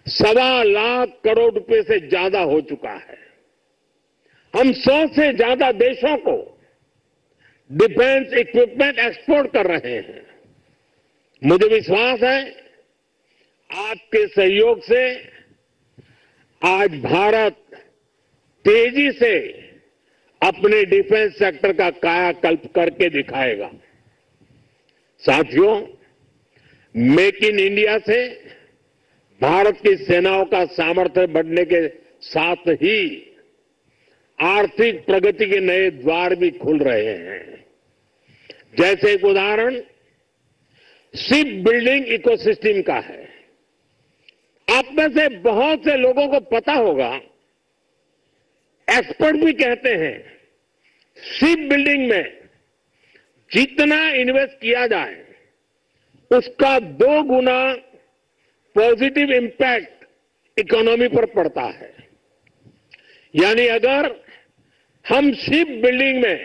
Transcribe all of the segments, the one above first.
1.25 करोड़ रुपए से ज्यादा हो चुका है। हम 100 से ज्यादा देशों को डिफेंस इक्विपमेंट एक्सपोर्ट कर रहे हैं। मुझे विश्वास है आपके सहयोग से आज भारत तेजी से अपने डिफेंस सेक्टर का कायाकल्प करके दिखाएगा। साथियों, मेक इन इंडिया से भारत की सेनाओं का सामर्थ्य बढ़ने के साथ ही आर्थिक प्रगति के नए द्वार भी खुल रहे हैं। जैसे एक उदाहरण शिप बिल्डिंग इकोसिस्टम का है। आप में से बहुत से लोगों को पता होगा, एक्सपर्ट भी कहते हैं शिप बिल्डिंग में जितना इन्वेस्ट किया जाए उसका 2 गुना पॉजिटिव इंपैक्ट इकोनॉमी पर पड़ता है। यानी अगर हम शिप बिल्डिंग में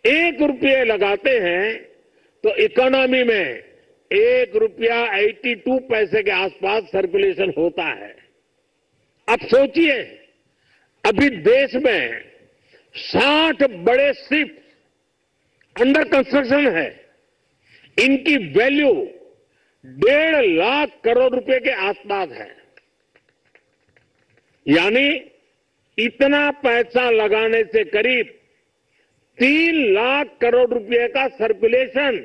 1 रुपये लगाते हैं तो इकोनॉमी में 1 रुपया 82 पैसे के आसपास सर्कुलेशन होता है। अब सोचिए, अभी देश में 60 बड़े शिप अंडर कंस्ट्रक्शन है। इनकी वैल्यू 1.5 लाख करोड़ रुपए के आसपास है। यानी इतना पैसा लगाने से करीब 3 लाख करोड़ रुपए का सर्कुलेशन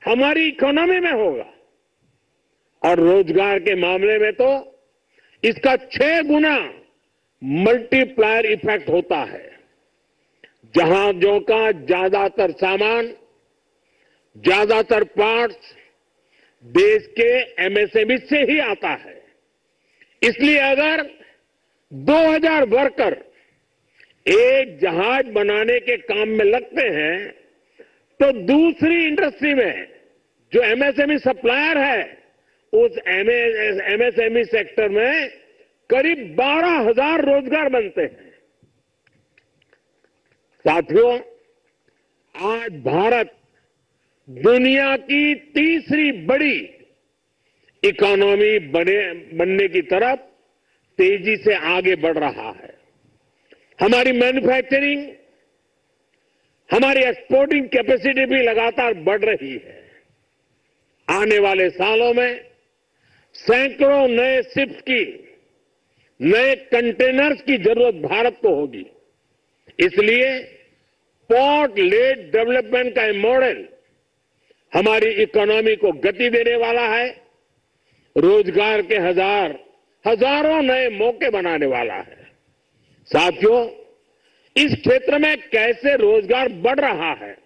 हमारी इकोनॉमी में होगा। और रोजगार के मामले में तो इसका 6 गुना मल्टीप्लायर इफेक्ट होता है। जहाजों का ज्यादातर सामान, ज्यादातर पार्ट्स देश के एमएसएमई से ही आता है। इसलिए अगर 2000 वर्कर एक जहाज बनाने के काम में लगते हैं तो दूसरी इंडस्ट्री में जो एमएसएमई सप्लायर है उस एमएसएमई सेक्टर में करीब 12,000 रोजगार बनते हैं। साथियों, आज भारत दुनिया की तीसरी बड़ी इकोनॉमी बनने की तरफ तेजी से आगे बढ़ रहा है। हमारी मैन्युफैक्चरिंग, हमारी एक्सपोर्टिंग कैपेसिटी भी लगातार बढ़ रही है। आने वाले सालों में सैकड़ों नए शिप्स की, नए कंटेनर्स की जरूरत भारत को होगी। इसलिए पोर्ट लेड डेवलपमेंट का मॉडल हमारी इकोनॉमी को गति देने वाला है, रोजगार के हजारों नए मौके बनाने वाला है। साथियों, इस क्षेत्र में कैसे रोजगार बढ़ रहा है,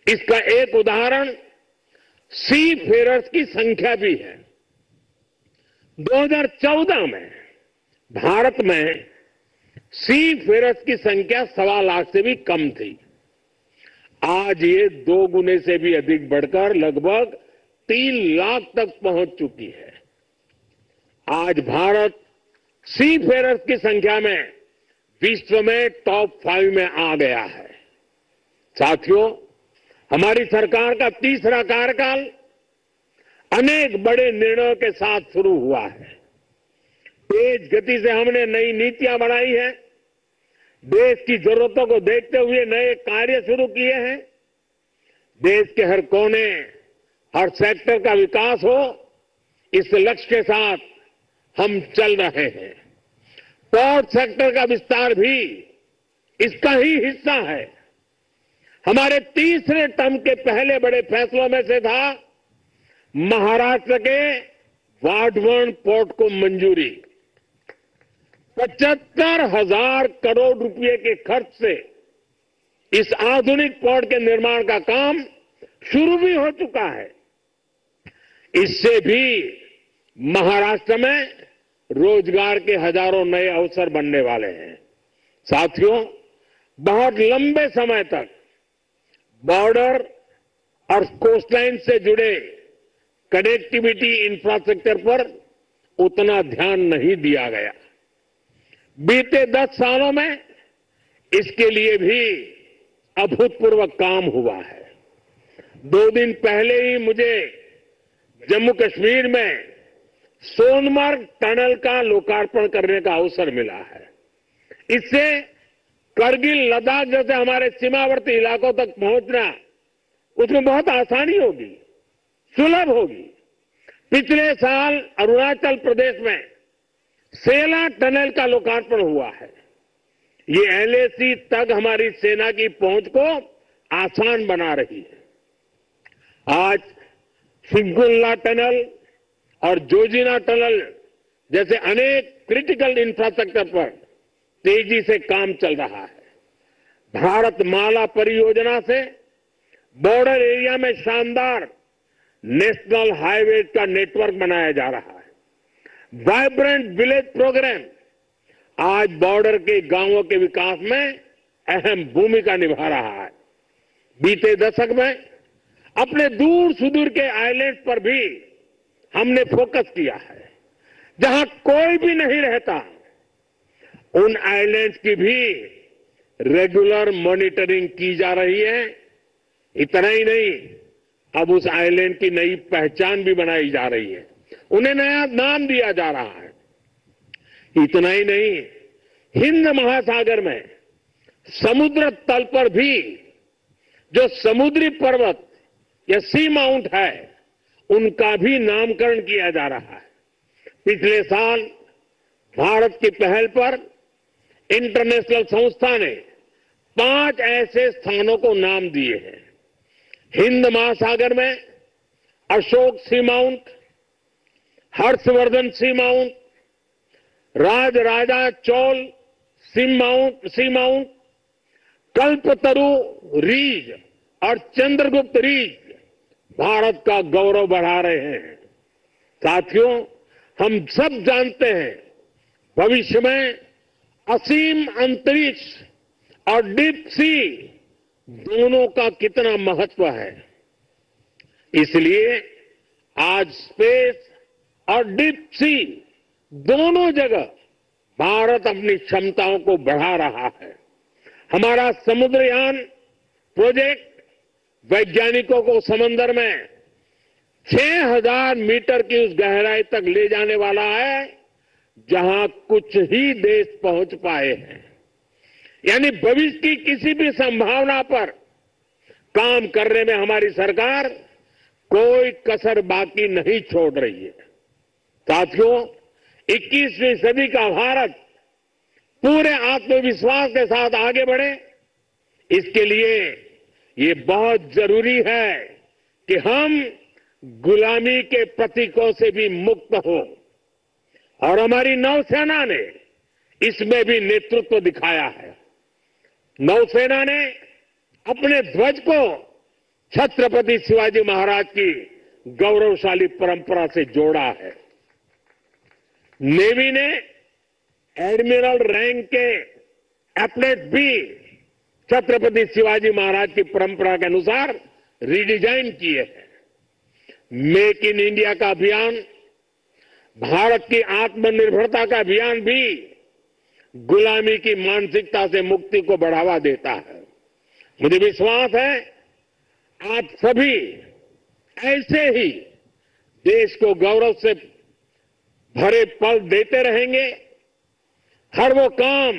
इसका एक उदाहरण सी फेरर्स की संख्या भी है। 2014 में भारत में सी फेरर्स की संख्या 1.25 लाख से भी कम थी। आज ये 2 गुने से भी अधिक बढ़कर लगभग 3 लाख तक पहुंच चुकी है। आज भारत सी फेरर्स की संख्या में विश्व में टॉप 5 में आ गया है। साथियों, हमारी सरकार का तीसरा कार्यकाल अनेक बड़े निर्णयों के साथ शुरू हुआ है। तेज गति से हमने नई नीतियां बनाई है। देश की जरूरतों को देखते हुए नए कार्य शुरू किए हैं। देश के हर कोने, हर सेक्टर का विकास हो, इस लक्ष्य के साथ हम चल रहे हैं। पोर्ट सेक्टर का विस्तार भी इसका ही हिस्सा है। हमारे तीसरे टर्म के पहले बड़े फैसलों में से था महाराष्ट्र के वाढवण पोर्ट को मंजूरी। 75,000 करोड़ रुपए के खर्च से इस आधुनिक पोर्ट के निर्माण का काम शुरू भी हो चुका है। इससे भी महाराष्ट्र में रोजगार के हजारों नए अवसर बनने वाले हैं। साथियों, बहुत लंबे समय तक बॉर्डर और कोस्टलाइन से जुड़े कनेक्टिविटी इंफ्रास्ट्रक्चर पर उतना ध्यान नहीं दिया गया। बीते 10 सालों में इसके लिए भी अभूतपूर्व काम हुआ है। 2 दिन पहले ही मुझे जम्मू कश्मीर में सोनमार्ग टनल का लोकार्पण करने का अवसर मिला है। इससे करगिल, लद्दाख जैसे हमारे सीमावर्ती इलाकों तक पहुंचना, उसमें बहुत आसानी होगी, सुलभ होगी। पिछले साल अरुणाचल प्रदेश में सेला टनल का लोकार्पण हुआ है। ये एलएसी तक हमारी सेना की पहुंच को आसान बना रही है। आज सिंगुल्ला टनल और जोजिना टनल जैसे अनेक क्रिटिकल इंफ्रास्ट्रक्चर पर तेजी से काम चल रहा है। भारत माला परियोजना से बॉर्डर एरिया में शानदार नेशनल हाईवे का नेटवर्क बनाया जा रहा है। वाइब्रेंट विलेज प्रोग्राम आज बॉर्डर के गांवों के विकास में अहम भूमिका निभा रहा है। बीते दशक में अपने दूर सुदूर के आइलैंड पर भी हमने फोकस किया है। जहां कोई भी नहीं रहता, उन आइलैंड्स की भी रेगुलर मॉनिटरिंग की जा रही है। इतना ही नहीं, अब उस आइलैंड की नई पहचान भी बनाई जा रही है, उन्हें नया नाम दिया जा रहा है। इतना ही नहीं, हिंद महासागर में समुद्र तल पर भी जो समुद्री पर्वत या सी माउंट है, उनका भी नामकरण किया जा रहा है। पिछले साल भारत की पहल पर इंटरनेशनल संस्था ने 5 ऐसे स्थानों को नाम दिए हैं। हिंद महासागर में अशोक सी माउंट, हर्षवर्धन सी माउंट, राजराजा चोल सी माउंट, कल्पतरु रीज और चंद्रगुप्त रीज भारत का गौरव बढ़ा रहे हैं। साथियों, हम सब जानते हैं भविष्य में असीम अंतरिक्ष और डीप सी दोनों का कितना महत्व है। इसलिए आज स्पेस और डीप सी दोनों जगह भारत अपनी क्षमताओं को बढ़ा रहा है। हमारा समुद्रयान प्रोजेक्ट वैज्ञानिकों को समंदर में 6000 मीटर की उस गहराई तक ले जाने वाला है जहां कुछ ही देश पहुंच पाए हैं। यानी भविष्य की किसी भी संभावना पर काम करने में हमारी सरकार कोई कसर बाकी नहीं छोड़ रही है। साथियों, 21वीं सदी का भारत पूरे आत्मविश्वास के साथ आगे बढ़े, इसके लिए ये बहुत जरूरी है कि हम गुलामी के प्रतीकों से भी मुक्त हो। और हमारी नौसेना ने इसमें भी नेतृत्व दिखाया है। नौसेना ने अपने ध्वज को छत्रपति शिवाजी महाराज की गौरवशाली परंपरा से जोड़ा है। नेवी ने एडमिरल रैंक के एप्लेट भी छत्रपति शिवाजी महाराज की परंपरा के अनुसार रिडिजाइन किए हैं। मेक इन इंडिया का अभियान, भारत की आत्मनिर्भरता का अभियान भी गुलामी की मानसिकता से मुक्ति को बढ़ावा देता है। मुझे विश्वास है आप सभी ऐसे ही देश को गौरव से भरे पल देते रहेंगे। हर वो काम